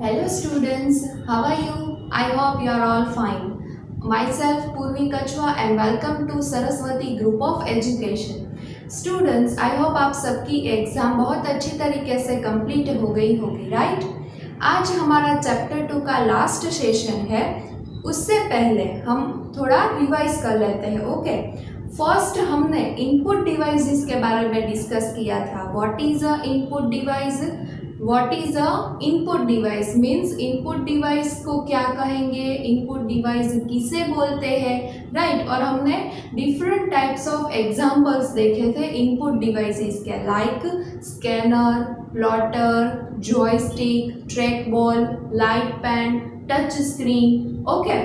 Hello students, how are you? I hope you are all fine. Myself Purvi Kachwa and welcome to Saraswati Group of Education. Students, I hope आप सबकी exam बहुत अच्छी तरीके से complete हो गई होगी, राइट? आज हमारा चैप्टर 2 का लास्ट सेशन है। उससे पहले हम थोड़ा रिवाइज कर लेते हैं, ओके? फर्स्ट हमने इनपुट डिवाइसेस के बारे में डिस्कस किया था। What is a input device? What is a input device means input device को क्या कहेंगे, इनपुट डिवाइस किसे बोलते हैं, राइट? और हमने डिफरेंट टाइप्स ऑफ एग्जांपल्स देखे थे इनपुट डिवाइसेस के, like scanner, plotter, joystick, track ball, light pen, touch screen, okay.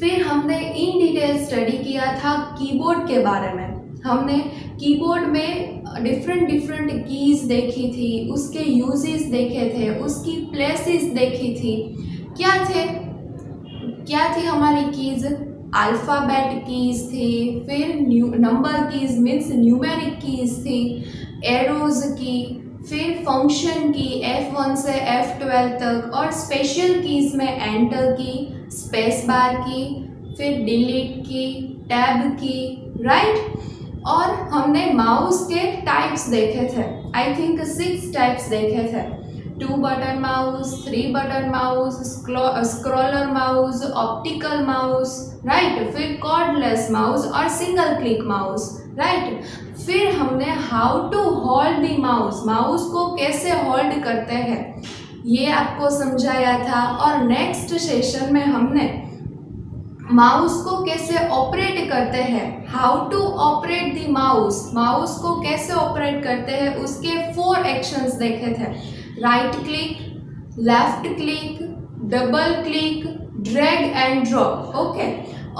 फिर हमने इन डिटेल स्टडी किया था कीबोर्ड के बारे में। हमने कीबोर्ड में डिफरेंट कीज देखी थी, उसके यूजेस देखे थे, उसकी प्लेसेस देखी थी। क्या थी हमारी कीज? अल्फ़ाबेट कीज थी, फिर number keys means numeric keys थी, एरोज की, फिर फंक्शन की F1 से F12 तक, और स्पेशल कीज में एंटर की, स्पेस बार की, फिर डिलीट की, टैब की, राइट? और हमने माउस के टाइप्स देखे थे, आई थिंक 6 टाइप्स देखे थे। 2 button mouse, 3 button mouse, scroller mouse, optical mouse, right? फिर कॉर्डलेस माउस और सिंगल क्लिक माउस, राइट? फिर हमने how to hold the mouse को कैसे होल्ड करते हैं ये आपको समझाया था। और नेक्स्ट सेशन में हमने माउस को कैसे ऑपरेट करते हैं, how to operate the mouse को कैसे ऑपरेट करते हैं उसके 4 एक्शंस देखे थे, right click, left click, double click, drag and drop, okay.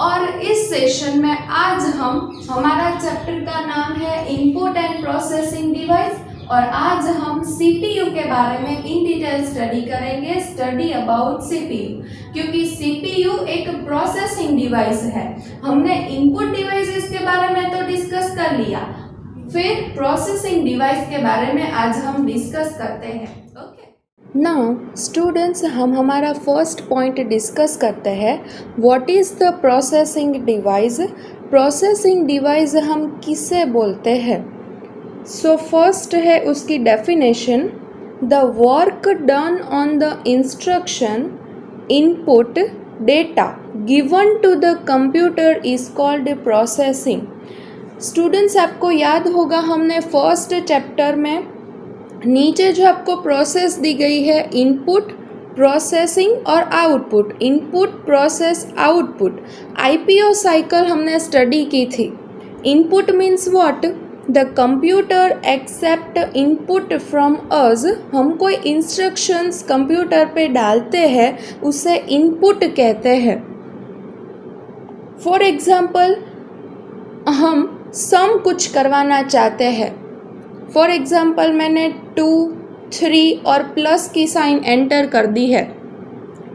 और इस सेशन में आज हमारा चैप्टर का नाम है इनपुट एंड प्रोसेसिंग डिवाइस, और आज हम सीपीयू के बारे में इन डिटेल स्टडी करेंगे, स्टडी अबाउट सीपीयू, क्योंकि सीपीयू एक प्रोसेसिंग डिवाइस है। हमने इनपुट डिवाइसेस के बारे में तो डिस्कस कर लिया, फिर प्रोसेसिंग डिवाइस के बारे में आज हम डिस्कस करते हैं, ओके। नाउ स्टूडेंट्स, हम हमारा फर्स्ट पॉइंट डिस्कस करते हैं, what is the processing device. Processing device हम किसे बोलते हैं? सो फर्स्ट है उसकी definition, the work done on the instruction input data given to the computer is called processing. Students, आपको याद होगा हमने फर्स्ट चैप्टर में नीचे जो आपको प्रोसेस दी गई है, इनपुट, प्रोसेसिंग और output, input process output, IPO cycle हमने स्टडी की थी। Input means what? The computer accept input from us, हम कोई इंस्ट्रक्शंस कंप्यूटर पे डालते हैं उसे इनपुट कहते हैं। फॉर एग्जाम्पल, हम सम कुछ करवाना चाहते हैं, फॉर एग्जाम्पल मैंने 2, 3 और प्लस की साइन एंटर कर दी है,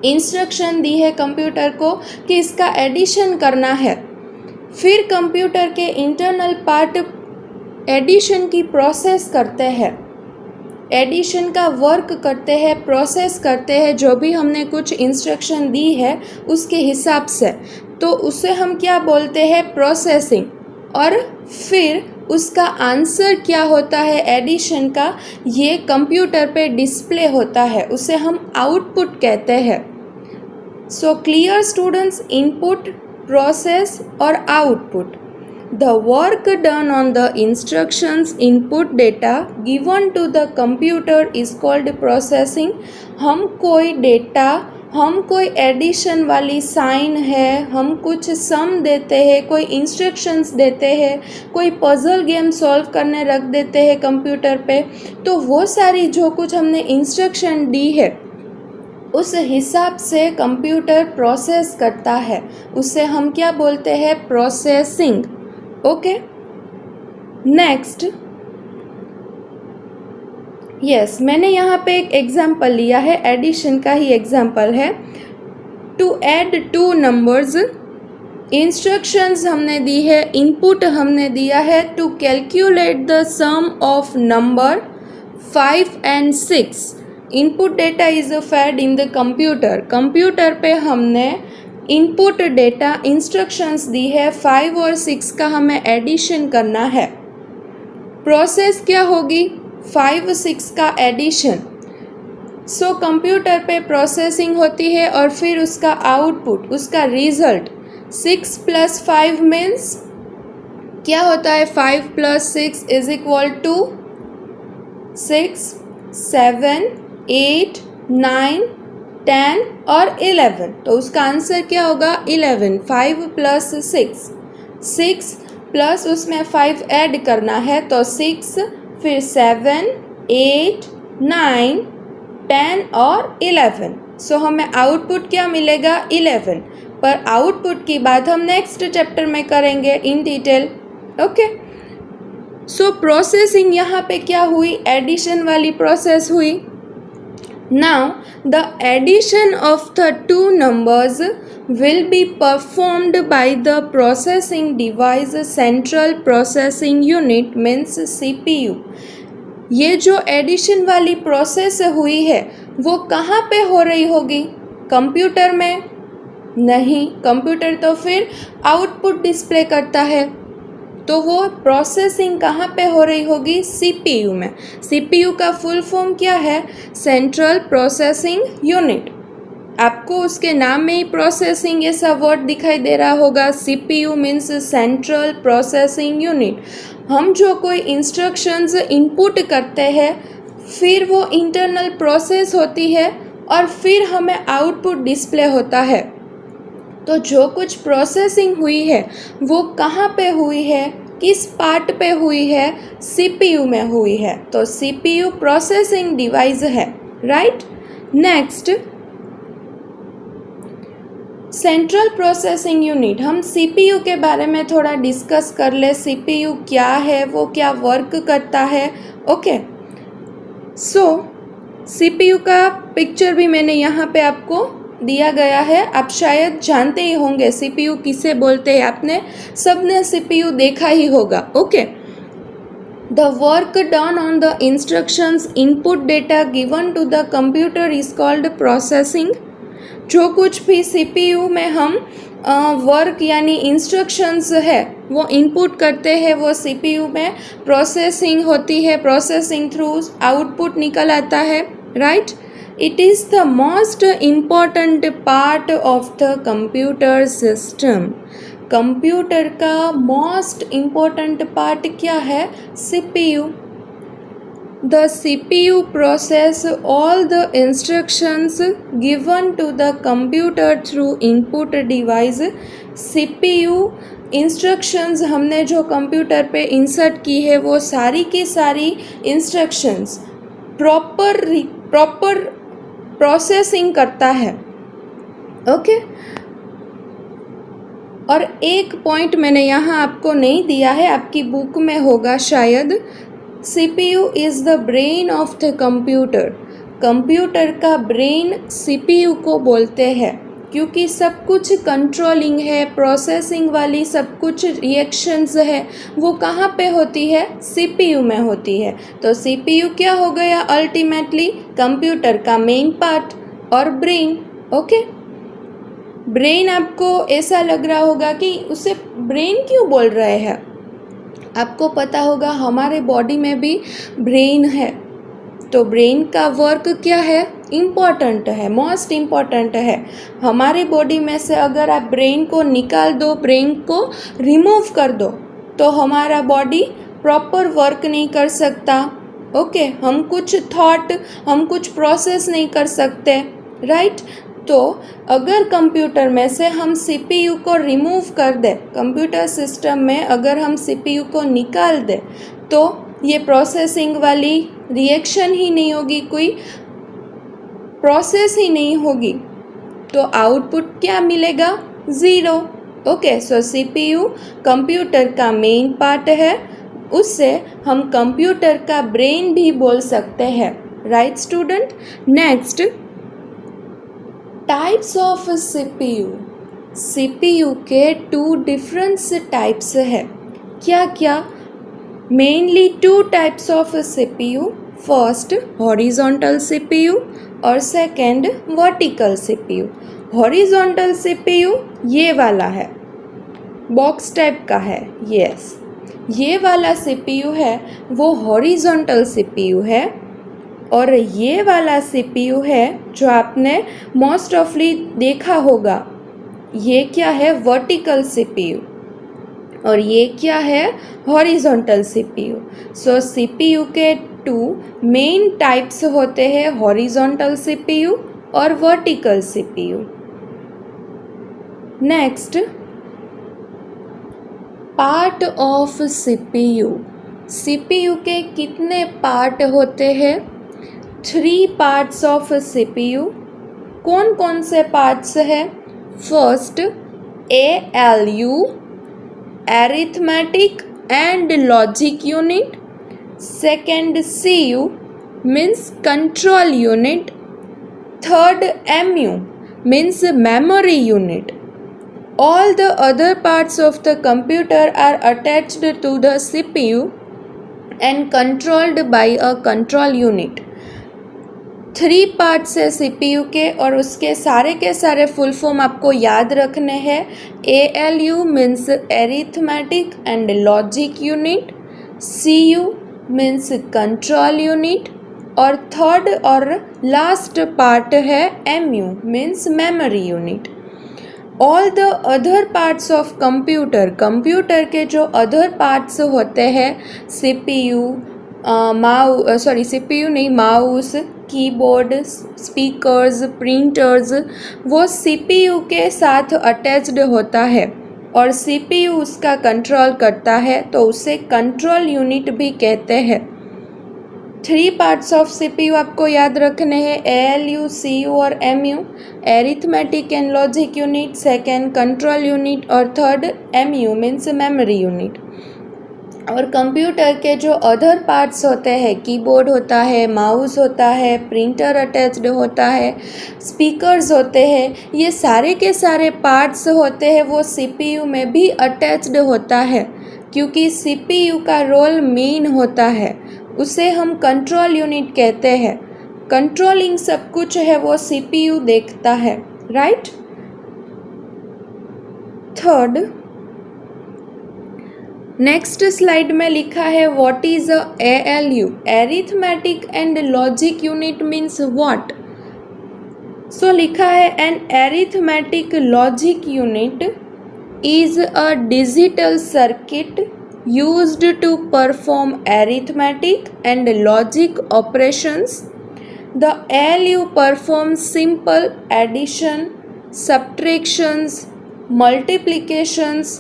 इंस्ट्रक्शन दी है कंप्यूटर को कि इसका एडिशन करना है। फिर कंप्यूटर के इंटरनल पार्ट एडिशन की प्रोसेस करते हैं, एडिशन का वर्क करते हैं, प्रोसेस करते हैं, जो भी हमने कुछ इंस्ट्रक्शन दी है उसके हिसाब से, तो उसे हम क्या बोलते हैं? प्रोसेसिंग। और फिर उसका आंसर क्या होता है एडिशन का, ये कंप्यूटर पे डिस्प्ले होता है, उसे हम आउटपुट कहते हैं। So clear students, input, process और output. The work done on the instructions input data given to the computer is called processing। हम कोई डेटा, हम कोई एडिशन वाली साइन है, हम कुछ सम देते हैं, कोई इंस्ट्रक्शंस देते हैं, कोई पजल गेम सॉल्व करने रख देते हैं कंप्यूटर पे, तो वो सारी जो कुछ हमने इंस्ट्रक्शन दी है उस हिसाब से कंप्यूटर प्रोसेस करता है, उसे हम क्या बोलते हैं? Processing, okay. नेक्स्ट, यस, मैंने यहाँ पे एक एग्जाम्पल लिया है, एडिशन का ही एग्जाम्पल है। टू ऐड 2 नंबर्स, इंस्ट्रक्शंस हमने दी है, इनपुट हमने दिया है to calculate the sum of number 5 and 6। Input data is fed in the computer. Computer पे हमने इनपुट डेटा इंस्ट्रक्शंस दी है, 5 और 6 का हमें एडिशन करना है। प्रोसेस क्या होगी? 5 6 का एडिशन। सो कंप्यूटर पे प्रोसेसिंग होती है और फिर उसका आउटपुट, उसका रिजल्ट 6 + 5 मीन्स क्या होता है? 5 + 6 इज इक्वल टू 6, 7, 8, 9, 10 और 11। तो उसका आंसर क्या होगा? 11। 5 + 6, 6 प्लस उसमें 5 ऐड करना है तो 6, फिर 7, 8, 9, 10 और 11। सो हमें आउटपुट क्या मिलेगा? 11। पर आउटपुट की बात हम नेक्स्ट चैप्टर में करेंगे in detail. Okay, so processing यहाँ पे क्या हुई? एडिशन वाली प्रोसेस हुई। Now the addition of the two numbers will be performed by the processing device central processing unit means CPU। ये जो एडिशन वाली प्रोसेस हुई है वो कहाँ पे हो रही होगी? कंप्यूटर में? नहीं, कंप्यूटर तो फिर आउटपुट डिस्प्ले करता है, तो वो प्रोसेसिंग कहाँ पे हो रही होगी? CPU में। CPU का फुल फॉर्म क्या है? Central processing unit. आपको उसके नाम में ही प्रोसेसिंग ऐसा वर्ड दिखाई दे रहा होगा। CPU means central processing unit. हम जो कोई इंस्ट्रक्शंस इनपुट करते हैं फिर वो इंटरनल प्रोसेस होती है और फिर हमें आउटपुट डिस्प्ले होता है। तो जो कुछ प्रोसेसिंग हुई है वो कहाँ पे हुई है? किस पार्ट पे हुई है? CPU में हुई है। तो CPU प्रोसेसिंग डिवाइस है, right. Next, central processing unit. हम CPU के बारे में थोड़ा डिस्कस कर ले। CPU क्या है, वो क्या वर्क करता है? ओके, सो CPU का पिक्चर भी मैंने यहाँ पे आपको दिया गया है। आप शायद जानते ही होंगे CPU किसे बोलते हैं। आपने सबने CPU देखा ही होगा। Okay, the work done on the instructions input data given to the computer is called processing. जो कुछ भी CPU में हम वर्क यानी इंस्ट्रक्शंस है वो इनपुट करते हैं वो CPU में प्रोसेसिंग होती है। प्रोसेसिंग थ्रू आउटपुट निकल आता है, right. It is the most important part of the computer system. Computer का मोस्ट इम्पॉर्टेंट पार्ट क्या है? CPU। The CPU process all the instructions given to the computer through input device। CPU instructions हमने जो computer पे insert की है वो सारी की सारी इंस्ट्रक्शंस प्रॉपर प्रोसेसिंग करता है। ओके, और एक पॉइंट मैंने यहाँ आपको नहीं दिया है, आपकी बुक में होगा शायद। CPU is the brain of the computer. Computer का ब्रेन CPU को बोलते हैं क्योंकि सब कुछ कंट्रोलिंग है, प्रोसेसिंग वाली सब कुछ रिएक्शंस है वो कहाँ पे होती है? CPU में होती है। तो CPU क्या हो गया? अल्टीमेटली कंप्यूटर का मेन पार्ट और ब्रेन। ओके, ब्रेन आपको ऐसा लग रहा होगा कि उसे ब्रेन क्यों बोल रहे हैं? आपको पता होगा हमारे बॉडी में भी ब्रेन है। तो ब्रेन का वर्क क्या है? इम्पॉर्टेंट है, मोस्ट इम्पॉर्टेंट है। हमारी बॉडी में से अगर आप ब्रेन को निकाल दो, ब्रेन को रिमूव कर दो तो हमारा बॉडी प्रॉपर वर्क नहीं कर सकता। ओके, हम कुछ थॉट, हम कुछ प्रोसेस नहीं कर सकते, राइट। तो अगर कंप्यूटर में से हम CPU को रिमूव कर दें, कंप्यूटर सिस्टम में अगर हम CPU को निकाल दें तो ये प्रोसेसिंग वाली रिएक्शन ही नहीं होगी, कोई प्रोसेस ही नहीं होगी, तो आउटपुट क्या मिलेगा? 0। ओके, सो CPU कंप्यूटर का मेन पार्ट है, उससे हम कंप्यूटर का ब्रेन भी बोल सकते हैं, right student. Next, types of CPU। CPU के 2 डिफरेंट टाइप्स है। क्या क्या? Mainly 2 types of CPU। First horizontal CPU और second vertical CPU. Horizontal CPU ये वाला है, बॉक्स टाइप का है, यस ये वाला सीपीयू है वो हॉरिजॉन्टल सीपीयू है। और ये वाला सीपीयू है जो आपने मोस्ट ऑफली देखा होगा, ये क्या है, वर्टिकल सीपीयू। और ये क्या है, हॉरिजॉन्टल सीपीयू। सो सीपीयू के टू मेन टाइप्स होते हैं, हॉरिजॉन्टल सीपीयू और vertical CPU. Next, part of CPU. CPU के कितने पार्ट होते हैं? 3 पार्ट्स ऑफ सीपीयू। कौन कौन से पार्ट्स हैं? First ALU, arithmetic and logic unit. Second CU means control unit. Third MU means memory unit. All the other parts of the computer are attached to the CPU and controlled by a control unit. 3 parts है CPU के और उसके सारे के सारे full form आपको याद रखने हैं। ALU means arithmetic and logic unit, CU means control unit और थर्ड और लास्ट पार्ट है MU means memory unit. All the other parts of computer, computer के जो अदर पार्ट्स होते हैं, सीपीयू, सीपीयू नहीं, माउस, कीबोर्ड, स्पीकर्स, प्रिंटर्स, वो CPU के साथ अटैच्ड होता है और सीपीयू उसका कंट्रोल करता है, तो उसे कंट्रोल यूनिट भी कहते हैं। 3 पार्ट्स ऑफ सीपीयू आपको याद रखने हैं, ALU, CU और MU। Arithmetic and logic unit, second control unit और third MU means memory unit. और कंप्यूटर के जो अदर पार्ट्स होते हैं, कीबोर्ड होता है, माउस होता है, प्रिंटर अटैच्ड होता है, स्पीकर्स होते हैं, ये सारे के सारे पार्ट्स होते हैं वो सीपीयू में भी अटैच्ड होता है, क्योंकि सीपीयू का रोल मेन होता है, उसे हम कंट्रोल यूनिट कहते हैं। कंट्रोलिंग सब कुछ है वो सीपीयू देखता है, राइट। थर्ड, नेक्स्ट स्लाइड में लिखा है what is a ALU, arithmetic and logic unit means what. So लिखा है an arithmetic logic unit is a digital circuit used to perform arithmetic and logic operations. The ALU performs simple addition, subtractions, multiplications,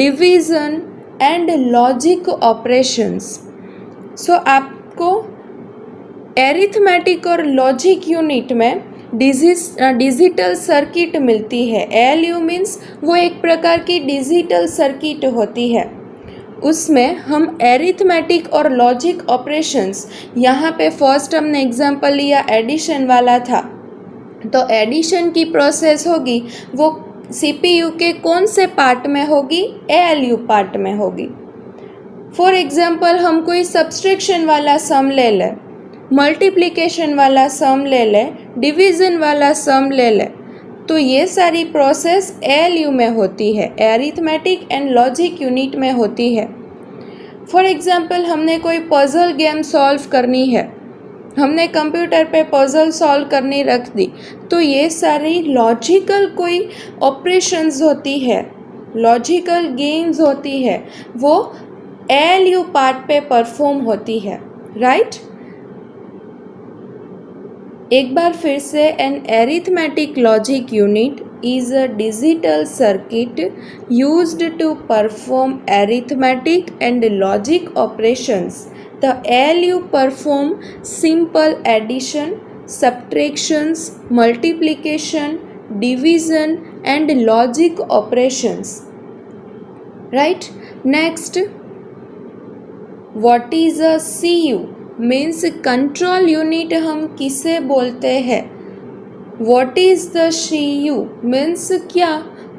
division and logic operations. So आपको arithmetic और logic unit में digital circuit मिलती है। ALU means वो एक प्रकार की digital circuit होती है, उसमें हम एरिथमेटिक और लॉजिक ऑपरेशंस, यहाँ पे फर्स्ट हमने एग्जांपल लिया एडिशन वाला था, तो एडिशन की प्रोसेस होगी वो सीपीयू के कौन से पार्ट में होगी, ALU पार्ट में होगी। फॉर एग्जांपल हम कोई सब्सट्रैक्शन वाला सम ले लें, मल्टीप्लिकेशन वाला सम ले लें, डिवीज़न वाला सम ले लें, तो ये सारी प्रोसेस ALU में होती है, एरिथमेटिक एंड लॉजिक यूनिट में होती है। फॉर एग्जांपल हमने कोई पजल गेम सॉल्व करनी है, हमने कंप्यूटर पे पजल सॉल्व करनी रख दी, तो ये सारी लॉजिकल कोई ऑपरेशंस होती है, लॉजिकल गेम्स होती है, वो ALU पार्ट पे परफॉर्म होती है, राइट। एक बार फिर से, an arithmetic logic unit is a digital circuit used to perform arithmetic and logic operations. The ALU perform simple addition, subtractions, multiplication, division and logic operations. Right? Next, what is a CU? Means control unit हम किसे बोलते हैं? What is the CU means क्या?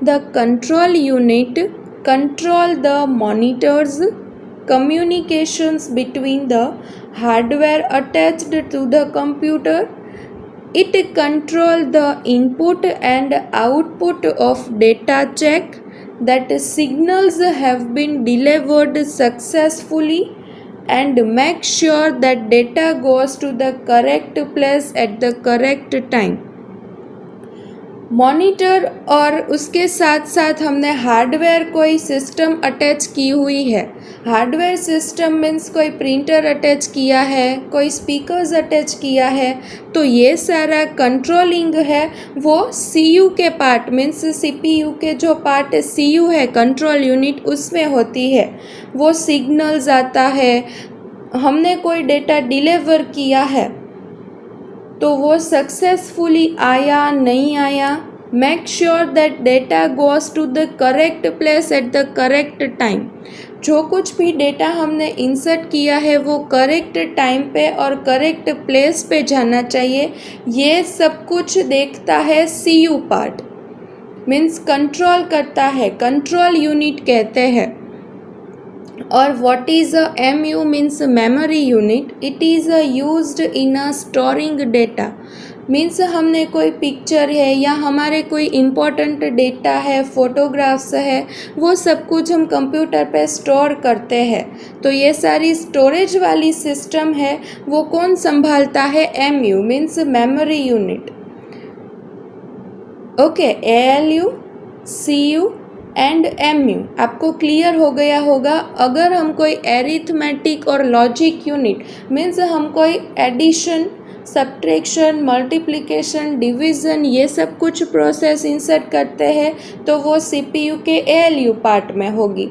The control unit control the monitors, communications between the hardware attached to the computer. It controls the input and output of data, check that signals have been delivered successfully, and make sure that data goes to the correct place at the correct time. Monitor और उसके साथ साथ हमने hardware कोई system attach की हुई है. Hardware system means कोई प्रिंटर अटैच किया है, कोई स्पीकर्स अटैच किया है. तो ये सारा कंट्रोलिंग है वो सीयू के पार्ट मीन्स सीपीयू के जो पार्ट सीयू है कंट्रोल यूनिट उसमें होती है. वो सिग्नल्स आता है, हमने कोई डेटा डिलीवर किया है तो वो सक्सेसफुली आया नहीं आया. Make sure that data goes to the correct place at the correct time. जो कुछ भी डेटा हमने इंसर्ट किया है वो करेक्ट टाइम पे और करेक्ट प्लेस पे जाना चाहिए. ये सब कुछ देखता है सीयू पार्ट मीन्स कंट्रोल करता है, कंट्रोल यूनिट कहते हैं. और what is a MU means memory unit. It is used in a storing data. Means हमने कोई पिक्चर है या हमारे कोई इम्पोर्टेंट डेटा है, फ़ोटोग्राफ्स है, वो सब कुछ हम कंप्यूटर पे स्टोर करते हैं. तो ये सारी स्टोरेज वाली सिस्टम है वो कौन संभालता है? MU means memory unit. Okay, ALU, CU and MU आपको क्लियर हो गया होगा. अगर हम कोई एरिथमेटिक और लॉजिक यूनिट मीन्स हम कोई एडिशन, सब्ट्रैक्शन, मल्टीप्लिकेशन, डिवीज़न ये सब कुछ प्रोसेस इंसर्ट करते हैं तो वो CPU के ALU पार्ट में होगी.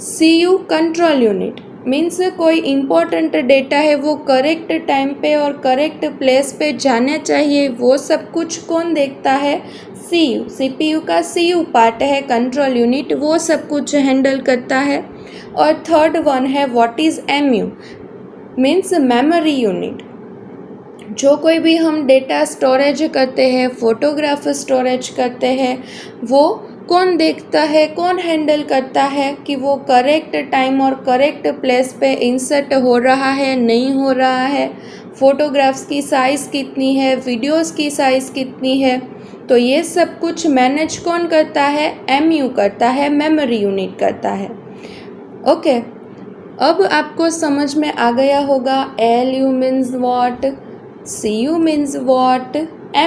CU कंट्रोल यूनिट मीन्स कोई इम्पोर्टेंट डेटा है वो करेक्ट टाइम पे और करेक्ट प्लेस पे जाना चाहिए. वो सब कुछ कौन देखता है? CU. CPU का CU पार्ट है कंट्रोल यूनिट, वो सब कुछ हैंडल करता है. और थर्ड वन है what is MU means memory unit. जो कोई भी हम डेटा स्टोरेज करते हैं, फ़ोटोग्राफ स्टोरेज करते हैं, वो कौन देखता है, कौन हैंडल करता है कि वो करेक्ट टाइम और करेक्ट प्लेस पे इंसर्ट हो रहा है, नहीं हो रहा है. फ़ोटोग्राफ्स की साइज़ कितनी है, वीडियोस की साइज़ कितनी है. तो ये सब कुछ मैनेज कौन करता है? MU करता है, मेमोरी यूनिट करता है. ओके, अब आपको समझ में आ गया होगा ALU means what, CU means what,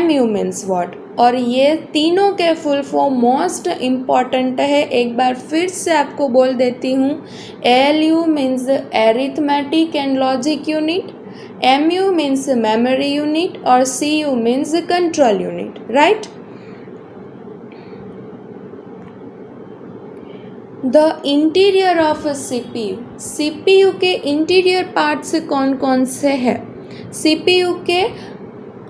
MU means what. और ये तीनों के फुल फॉर्म मोस्ट इम्पॉर्टेंट है. एक बार फिर से आपको बोल देती हूँ. ALU means arithmetic and logic unit, MU means memory unit और CU means control unit, right? The interior of a CPU. CPU के इंटीरियर पार्ट्स कौन कौन से हैं? CPU के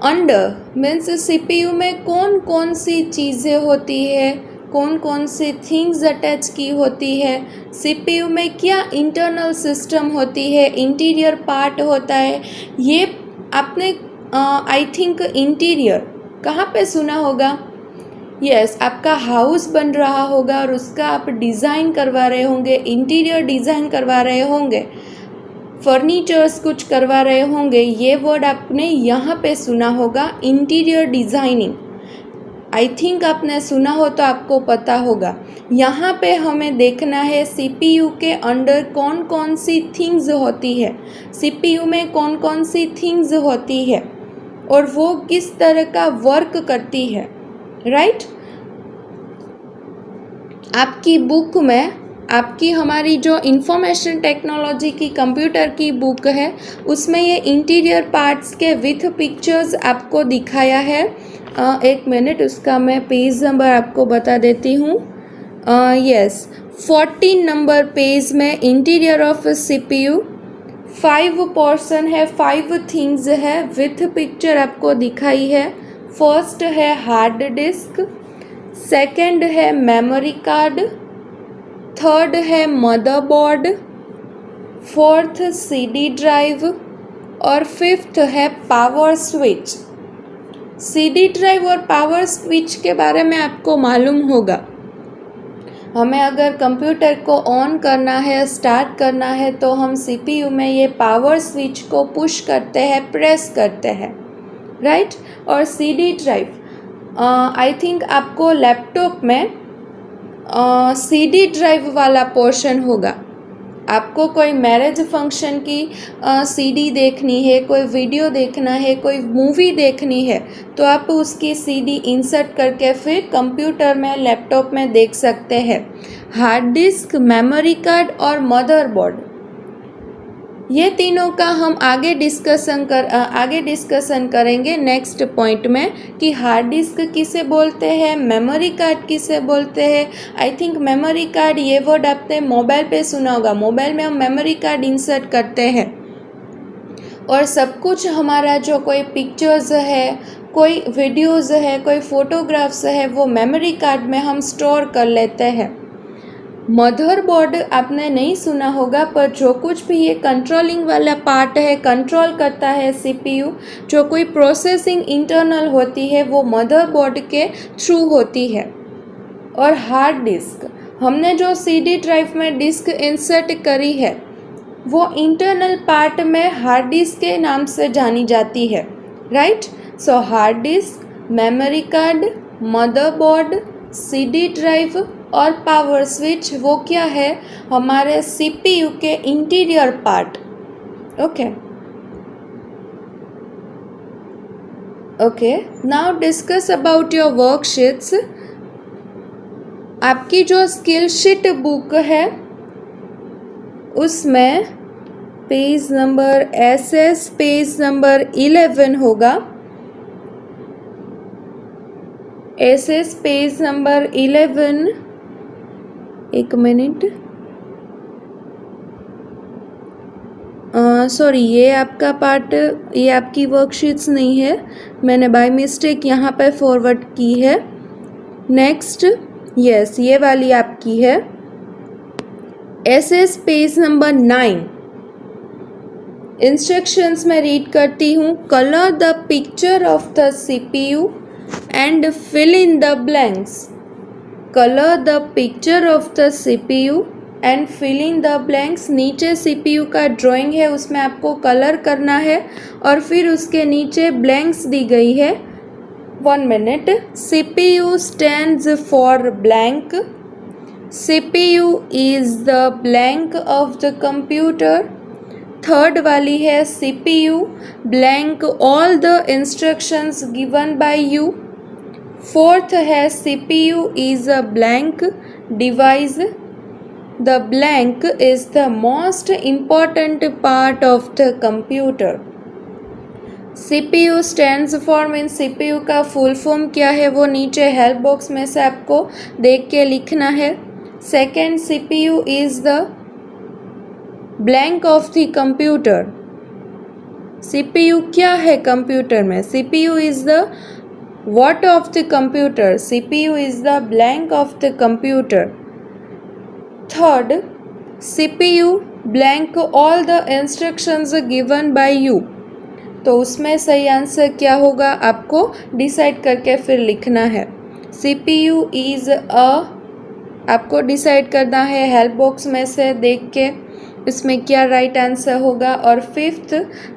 अंडर मीन्स CPU में कौन कौन सी चीज़ें होती है, कौन कौन सी थिंग्स अटैच की होती है, CPU में क्या इंटरनल सिस्टम होती है, इंटीरियर पार्ट होता है. ये आपने आई थिंक इंटीरियर कहाँ पे सुना होगा? यस, आपका हाउस बन रहा होगा और उसका आप डिज़ाइन करवा रहे होंगे, इंटीरियर डिज़ाइन करवा रहे होंगे, फर्नीचर्स कुछ करवा रहे होंगे. ये वर्ड आपने यहाँ पे सुना होगा, इंटीरियर डिज़ाइनिंग. आई थिंक आपने सुना हो तो आपको पता होगा. यहाँ पे हमें देखना है CPU के अंडर कौन कौन सी थिंग्स होती है, CPU में कौन कौन सी थिंग्स होती है और वो किस तरह का वर्क करती है, राइट? आपकी बुक में, आपकी हमारी जो इंफॉर्मेशन टेक्नोलॉजी की कंप्यूटर की बुक है उसमें ये इंटीरियर पार्ट्स के विथ पिक्चर्स आपको दिखाया है. एक मिनट, उसका मैं पेज नंबर आपको बता देती हूँ. यस, 14 नंबर पेज में इंटीरियर ऑफ CPU 5 पोर्शन है, 5 थिंग्स है विथ पिक्चर आपको दिखाई है. फर्स्ट है हार्ड डिस्क, सेकंड है मेमोरी कार्ड, थर्ड है मदरबोर्ड, फोर्थ CD ड्राइव और फिफ्थ है पावर स्विच. CD ड्राइव और पावर स्विच के बारे में आपको मालूम होगा. हमें अगर कंप्यूटर को ऑन करना है, स्टार्ट करना है, तो हम सीपीयू में ये पावर स्विच को पुश करते हैं, प्रेस करते हैं, राइट। और सीडी ड्राइव, आई थिंक आपको लैपटॉप में सीडी ड्राइव वाला पोर्शन होगा। आपको कोई मैरिज फंक्शन की सीडी देखनी है, कोई वीडियो देखना है, कोई मूवी देखनी है, तो आप उसकी सीडी इंसर्ट करके फिर कंप्यूटर में, लैपटॉप में देख सकते हैं। हार्ड डिस्क, मेमोरी कार्ड और मदरबोर्ड, ये तीनों का हम आगे डिस्कशन करेंगे नेक्स्ट पॉइंट में कि हार्ड डिस्क किसे बोलते हैं, मेमोरी कार्ड किसे बोलते हैं। आई थिंक मेमोरी कार्ड, ये वर्ड आपने मोबाइल पे सुना होगा। मोबाइल में हम मेमोरी कार्ड इंसर्ट करते हैं और सब कुछ हमारा जो कोई पिक्चर्स है, कोई वीडियोज़ है, कोई फ़ोटोग्राफ्स है, वो मेमोरी कार्ड में हम स्टोर कर लेते हैं। मदरबोर्ड आपने नहीं सुना होगा, पर जो कुछ भी ये कंट्रोलिंग वाला पार्ट है, कंट्रोल करता है सीपीयू, जो कोई प्रोसेसिंग इंटरनल होती है वो मदरबोर्ड के थ्रू होती है। और हार्ड डिस्क, हमने जो सीडी ड्राइव में डिस्क इंसर्ट करी है वो इंटरनल पार्ट में हार्ड डिस्क के नाम से जानी जाती है, right. So hard disk, memory card, motherboard, CD drive और पावर स्विच, वो क्या है, हमारे सीपीयू के interior part. Okay, now discuss about your worksheets. आपकी जो स्किल शीट बुक है उसमें page number SS page number 11 होगा। SS पेज नंबर 11, एक मिनट, सॉरी, ये आपका पार्ट, ये आपकी वर्कशीट्स नहीं है, मैंने बाय मिस्टेक यहाँ पे फॉरवर्ड की है। नेक्स्ट, यस, ये वाली आपकी है। SS पेज नंबर 9, इंस्ट्रक्शंस में रीड करती हूँ। Colour the picture of the CPU and fill in the blanks. Color the picture of the CPU and fill in the blanks. नीचे CPU का ड्राइंग है, उसमें आपको कलर करना है और फिर उसके नीचे ब्लैंक्स दी गई है। 1 minute. CPU stands for blank. CPU is the blank of the computer. Third वाली है CPU blank all the instructions given by you. Fourth है CPU is a blank device. The blank is the most important part of the computer. CPU stands for means CPU का full form क्या है वो नीचे help box में से आपको देख के लिखना है। Second, CPU is the blank of the computer. CPU क्या है कंप्यूटर में? CPU is the what of the computer? CPU is the blank of the computer. Third, CPU blank all the instructions given by you. तो उसमें सही answer क्या होगा आपको decide करके फिर लिखना है। CPU is a, आपको डिसाइड करना है हेल्प बॉक्स में से देख के इसमें क्या राइट आंसर होगा। और fifth,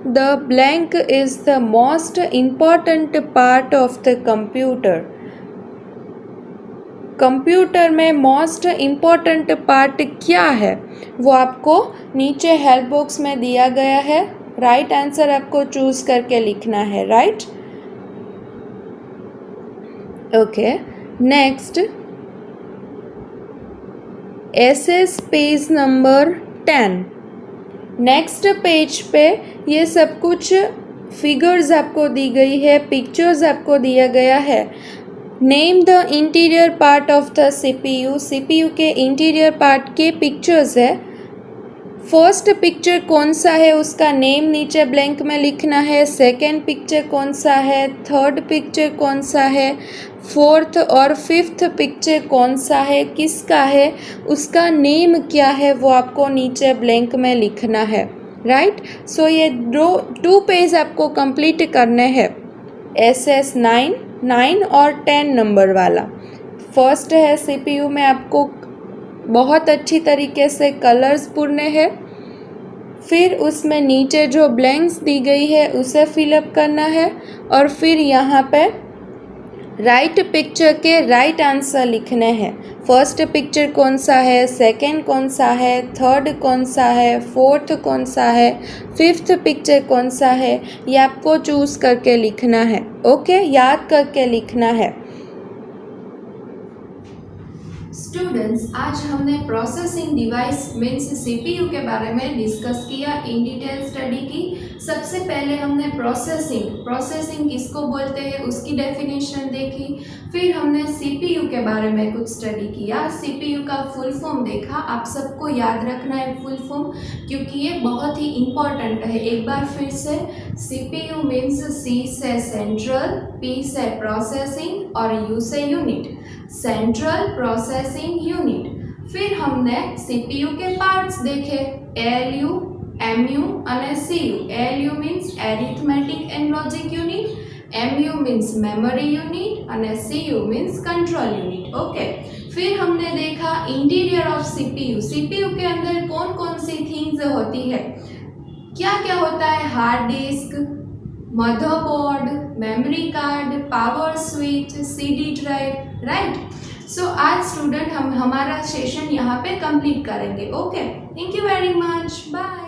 the blank is the most important part of the computer. Computer में मोस्ट इम्पॉर्टेंट पार्ट क्या है वो आपको नीचे हेल्प बॉक्स में दिया गया है। राइट आंसर आपको चूज करके लिखना है, right. Okay, next, SS page number 10। Next page पे ये सब कुछ फिगर्स आपको दी गई है, पिक्चर्स आपको दिया गया है। Name the interior part of the CPU। CPU के इंटीरियर पार्ट के पिक्चर्स है। फर्स्ट पिक्चर कौन सा है उसका नेम नीचे ब्लैंक में लिखना है। सेकंड पिक्चर कौन सा है, थर्ड पिक्चर कौन सा है, फोर्थ और फिफ्थ पिक्चर कौन सा है, किसका है, उसका नेम क्या है वो आपको नीचे ब्लैंक में लिखना है, राइट। सो ये 2 पेज आपको कंप्लीट करने हैं। SS 9 और 10 नंबर वाला। फर्स्ट है CPU में आपको बहुत अच्छी तरीके से कलर्स पूर्ण है। फिर उसमें नीचे जो ब्लैंक्स दी गई है उसे फिलअप करना है और फिर यहाँ पे राइट पिक्चर के राइट आंसर लिखने हैं। फर्स्ट पिक्चर कौन सा है, सेकंड कौन सा है, थर्ड कौन सा है, फोर्थ कौन सा है, फिफ्थ पिक्चर कौन सा है, ये आपको चूज़ करके लिखना है। ओके, याद करके लिखना है। स्टूडेंट्स, आज हमने प्रोसेसिंग डिवाइस मीन्स सीपीयू के बारे में डिस्कस किया, इन डिटेल स्टडी की। सबसे पहले हमने प्रोसेसिंग किसको बोलते हैं उसकी डेफिनेशन देखी। फिर हमने सीपीयू के बारे में कुछ स्टडी किया, सीपीयू का फुल फॉर्म देखा। आप सबको याद रखना है फुल फॉर्म, क्योंकि ये बहुत ही इम्पॉर्टेंट है। एक बार फिर से, सीपीयू मीन्स सी से सेंट्रल, पी से प्रोसेसिंग और यू से यूनिट, सेंट्रल प्रोसेसिंग यूनिट। फिर हमने सीपीयू के पार्ट्स देखे, एएलयू, एमयू और CU. ALU means arithmetic and logic unit, MU means memory unit और CU means control unit. Okay, फिर हमने देखा इंटीरियर ऑफ सीपीयू। सीपीयू के अंदर कौन कौन सी थिंग्स होती है, क्या क्या होता है, hard disk, motherboard, memory card, power switch, CD drive, right. So आज स्टूडेंट हम हमारा सेशन यहाँ पे कंप्लीट करेंगे। Okay, thank you very much, bye.